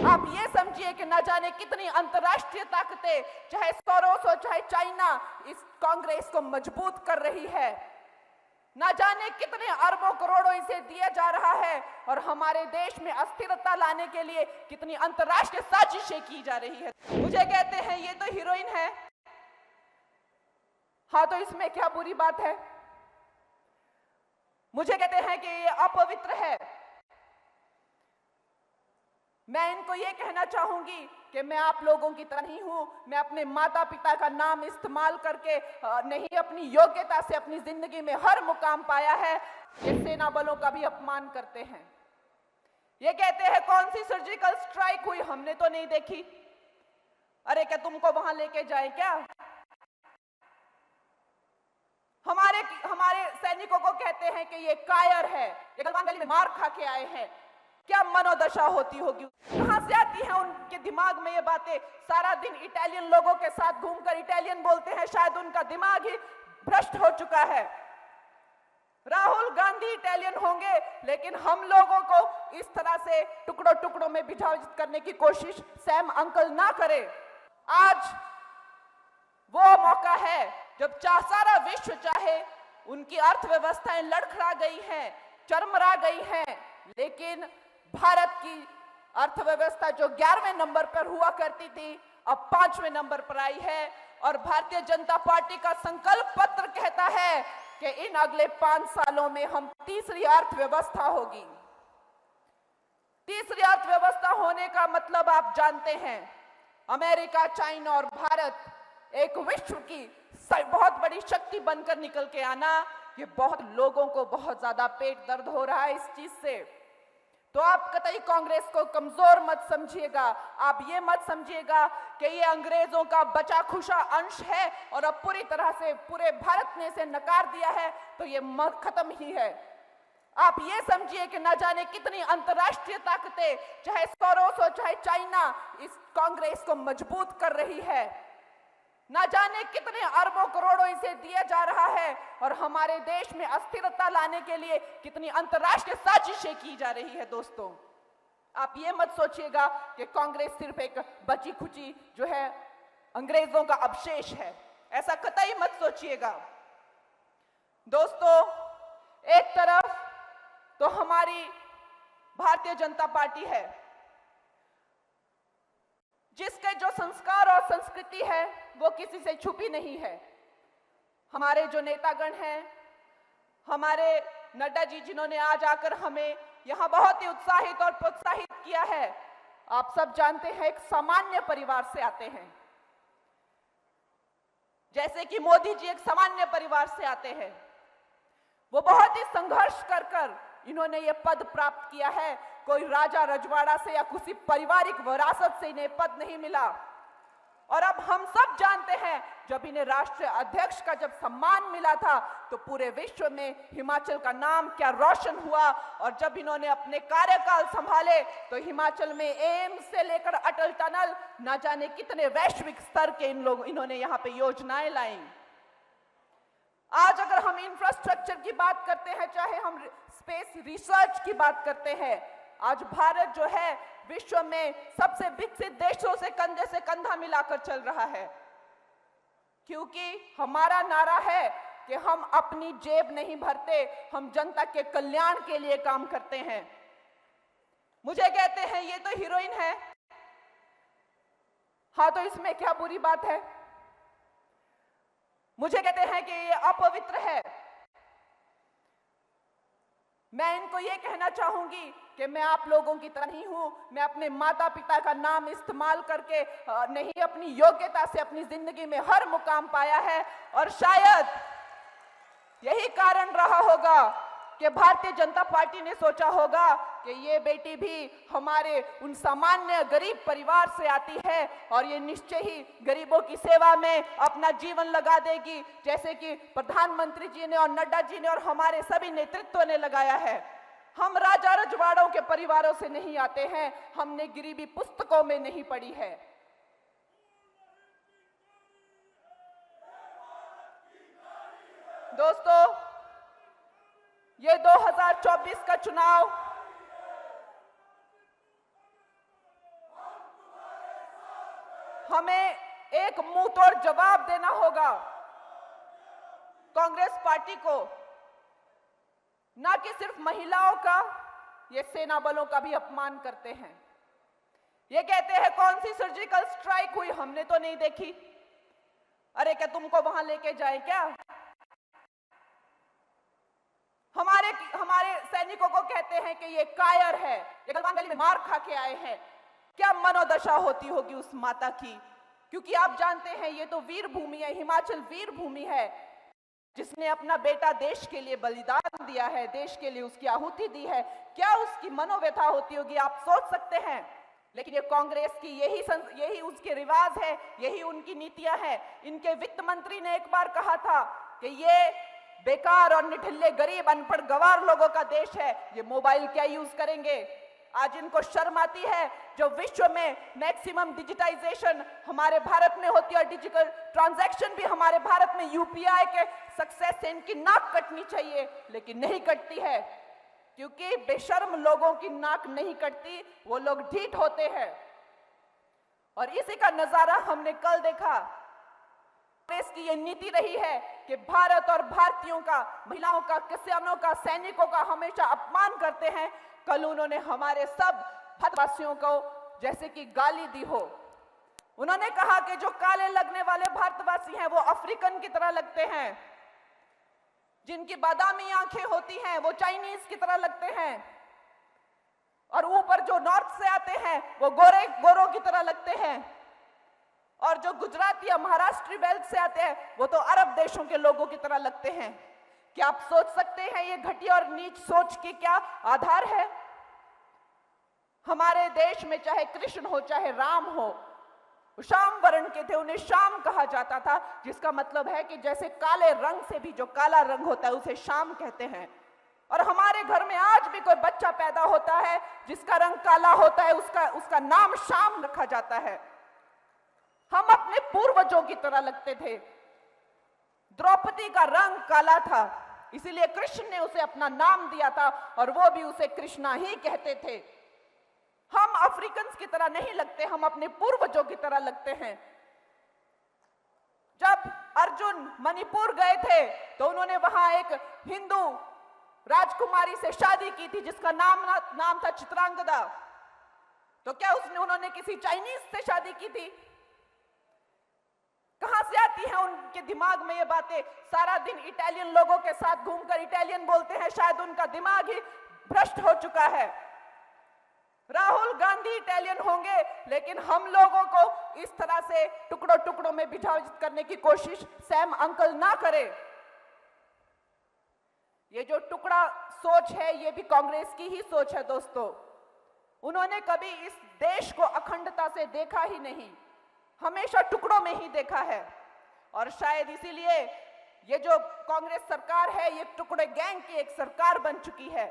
आप ये समझिए कि न जाने कितनी अंतर्राष्ट्रीय ताकतें, चाहे सोरोस हो चाहे चाइना, इस कांग्रेस को मजबूत कर रही है। न जाने कितने अरबों करोड़ों इसे दिया जा रहा है और हमारे देश में अस्थिरता लाने के लिए कितनी अंतर्राष्ट्रीय साजिशें की जा रही है। मुझे कहते हैं ये तो हीरोइन है। हाँ, तो इसमें क्या बुरी बात है? मुझे कहते हैं कि ये अपवित्र है। मैं इनको ये कहना चाहूंगी कि मैं आप लोगों की तरह नहीं हूं। मैं अपने माता पिता का नाम इस्तेमाल करके नहीं, अपनी योग्यता से अपनी जिंदगी में हर मुकाम पाया है। ये सेना बलों का भी अपमान करते हैं। ये कहते हैं कौन सी सर्जिकल स्ट्राइक हुई, हमने तो नहीं देखी। अरे क्या तुमको वहां लेके जाए क्या? हमारे सैनिकों को कहते हैं कि ये कायर है, ये गलवान गली में मार खा के आए हैं। क्या मनोदशा होती होगी, कहां से आती है उनके दिमाग में ये बातें? सारा दिन इटालियन लोगों के साथ घूमकर इटालियन बोलते हैं, शायद उनका दिमाग ही भ्रष्ट हो चुका है। राहुल गांधी इटालियन होंगे, लेकिन हम लोगों को इस तरह से टुकड़ों टुकड़ों में विभाजित करने की कोशिश सैम अंकल ना करे। आज वो मौका है जब सारा विश्व चाहे, उनकी अर्थव्यवस्थाएं लड़खड़ा गई हैं, चरमरा गई हैं, लेकिन भारत की अर्थव्यवस्था जो 11वें नंबर पर हुआ करती थी, अब 5वें नंबर पर आई है। और भारतीय जनता पार्टी का संकल्प पत्र कहता है कि इन अगले 5 सालों में हम तीसरी अर्थव्यवस्था होगी। तीसरी अर्थव्यवस्था होने का मतलब आप जानते हैं, अमेरिका, चाइना और भारत एक विश्व की बहुत बड़ी शक्ति बनकर निकल के आना। ये बहुत लोगों को बहुत ज्यादा पेट दर्द हो रहा है इस चीज से। तो आप कतई कांग्रेस को कमजोर मत समझिएगा। आप ये मत समझिएगा कि ये अंग्रेजों का बचा खुशा अंश है और अब पूरी तरह से पूरे भारत ने इसे नकार दिया है, तो ये खत्म ही है। आप ये समझिए कि न जाने कितनी अंतर्राष्ट्रीय ताकतें, चाहे सोरोस हो चाहे चाइना, इस कांग्रेस को मजबूत कर रही है। न जाने कितने अरबों करोड़ों इसे दिया जा रहा है और हमारे देश में अस्थिरता लाने के लिए कितनी अंतर्राष्ट्रीय साजिशें की जा रही है। दोस्तों, आप ये मत सोचिएगा कि कांग्रेस सिर्फ एक बची खुची जो है अंग्रेजों का अवशेष है, ऐसा कतई मत सोचिएगा। दोस्तों, एक तरफ तो हमारी भारतीय जनता पार्टी है, जिसके जो संस्कार और संस्कृति है वो किसी से छुपी नहीं है। हमारे जो नेतागण हैं, हमारे नड्डा जी, जिन्होंने आज आकर हमें यहां बहुत ही उत्साहित और प्रोत्साहित किया है, आप सब जानते हैं एक सामान्य परिवार से आते हैं। जैसे कि मोदी जी एक सामान्य परिवार से आते हैं, वो बहुत ही संघर्ष कर इन्होंने ये पद प्राप्त किया है। कोई राजा रजवाड़ा से या किसी पारिवारिक विरासत से इन्हें पद नहीं मिला। और अब हम सब जानते हैं, जब इन्हें राष्ट्रीय अध्यक्ष का जब सम्मान मिला था तो पूरे विश्व में हिमाचल का नाम क्या रोशन हुआ। और जब इन्होंने अपने कार्यकाल संभाले तो हिमाचल में एम्स से लेकर अटल टनल, न जाने कितने वैश्विक स्तर के इन्होंने यहाँ पे योजनाएं लाई। आज अगर हम इंफ्रास्ट्रक्चर की बात करते हैं, चाहे हम स्पेस रिसर्च की बात करते हैं, आज भारत जो है विश्व में सबसे विकसित देशों से कंधे से कंधा मिलाकर चल रहा है, क्योंकि हमारा नारा है कि हम अपनी जेब नहीं भरते, हम जनता के कल्याण के लिए काम करते हैं। मुझे कहते हैं ये तो हीरोइन है। हाँ, तो इसमें क्या बुरी बात है? मुझे कहते हैं कि ये अपवित्र है। मैं इनको ये कहना चाहूंगी कि मैं आप लोगों की तरह नहीं हूं। मैं अपने माता पिता का नाम इस्तेमाल करके नहीं, अपनी योग्यता से अपनी जिंदगी में हर मुकाम पाया है। और शायद यही कारण रहा होगा कि भारतीय जनता पार्टी ने सोचा होगा कि ये बेटी भी हमारे उन सामान्य गरीब परिवार से आती है और ये निश्चय ही गरीबों की सेवा में अपना जीवन लगा देगी, जैसे कि प्रधानमंत्री जी ने और नड्डा जी ने और हमारे सभी नेतृत्व ने लगाया है। हम राजा रजवाड़ों के परिवारों से नहीं आते हैं, हमने गरीबी पुस्तकों में नहीं पढ़ी है। दोस्तों, ये 2024 का चुनाव हमें एक मुंह तोड़ जवाब देना होगा कांग्रेस पार्टी को, ना कि सिर्फ महिलाओं का, ये सेना बलों का भी अपमान करते हैं। ये कहते हैं कौन सी सर्जिकल स्ट्राइक हुई, हमने तो नहीं देखी। अरे क्या तुमको वहां लेके जाए क्या? हमारे सैनिकों को कहते हैं कि ये कायर है, ये गलवान गली में मार खा के आए हैं। क्या मनोदशा होती होगी उस माता की, क्योंकि आप जानते हैं ये तो वीर भूमि है, हिमाचल वीर भूमि है, जिसने अपना बेटा देश के लिए बलिदान दिया है, देश के लिए उसकी आहुति दी है। क्या उसकी मनोव्यथा होती होगी, आप सोच सकते हैं। लेकिन ये कांग्रेस की यही उसके रिवाज है, यही उनकी नीतियां हैं। इनके वित्त मंत्री ने एक बार कहा था कि ये बेकार और निठल्ले गरीब अनपढ़ गवार लोगों का देश है, ये मोबाइल क्या यूज करेंगे। आज इनको शर्म आती है जो विश्व में मैक्सिमम डिजिटाइजेशन हमारे भारत में होती है और डिजिटल ट्रांजैक्शन भी हमारे भारत में यूपीआई के सक्सेस से इनकी नाक कटनी चाहिए, लेकिन नहीं कटती है, क्योंकि बेशर्म लोगों की नाक नहीं कटती, वो लोग ढीठ होते हैं। और इसी का नजारा हमने कल देखा। कांग्रेस की ये नीति रही है कि भारत और भारतीयों का, महिलाओं का, किसानों का, सैनिकों का हमेशा अपमान करते हैं। कल उन्होंने हमारे सब भारतवासियों को जैसे कि गाली दी हो। उन्होंने कहा कि जो काले लगने वाले भारतवासी हैं वो अफ्रीकन की तरह लगते हैं, जिनकी बादामी आंखें होती हैं वो चाइनीज की तरह लगते हैं, और ऊपर जो नॉर्थ से आते हैं वो गोरों की तरह लगते हैं, और जो गुजराती या महाराष्ट्री बेल्ट से आते हैं वो तो अरब देशों के लोगों की तरह लगते हैं। क्या आप सोच सकते हैं ये घटिया और नीच सोच के क्या आधार है? हमारे देश में चाहे कृष्ण हो चाहे राम हो, श्याम वर्ण के थे, उन्हें श्याम कहा जाता था, जिसका मतलब है कि जैसे काले रंग से भी जो काला रंग होता है उसे श्याम कहते हैं। और हमारे घर में आज भी कोई बच्चा पैदा होता है जिसका रंग काला होता है, उसका नाम श्याम रखा जाता है। हम अपने पूर्वजों की तरह लगते थे। द्रौपदी का रंग काला था, इसीलिए कृष्ण ने उसे अपना नाम दिया था और वो भी उसे कृष्णा ही कहते थे। हम अफ्रीकन्स की तरह नहीं लगते, हम अपने पूर्वजों की तरह लगते हैं। जब अर्जुन मणिपुर गए थे तो उन्होंने वहां एक हिंदू राजकुमारी से शादी की थी जिसका नाम था चित्रांगदा। तो क्या उन्होंने किसी चाइनीज से शादी की थी? कहां से आती हैं उनके दिमाग में ये बातें? सारा दिन इटालियन लोगों के साथ घूमकर इटालियन बोलते हैं, शायद उनका दिमाग ही भ्रष्ट हो चुका है। राहुल गांधी इटालियन होंगे, लेकिन हम लोगों को इस तरह से टुकड़ों टुकड़ों में विभाजित करने की कोशिश सैम अंकल ना करें। ये जो टुकड़ा सोच है ये भी कांग्रेस की ही सोच है दोस्तों। उन्होंने कभी इस देश को अखंडता से देखा ही नहीं, हमेशा टुकड़ों में ही देखा है। और शायद इसीलिए ये जो कांग्रेस सरकार है ये टुकड़े गैंग की एक सरकार बन चुकी है।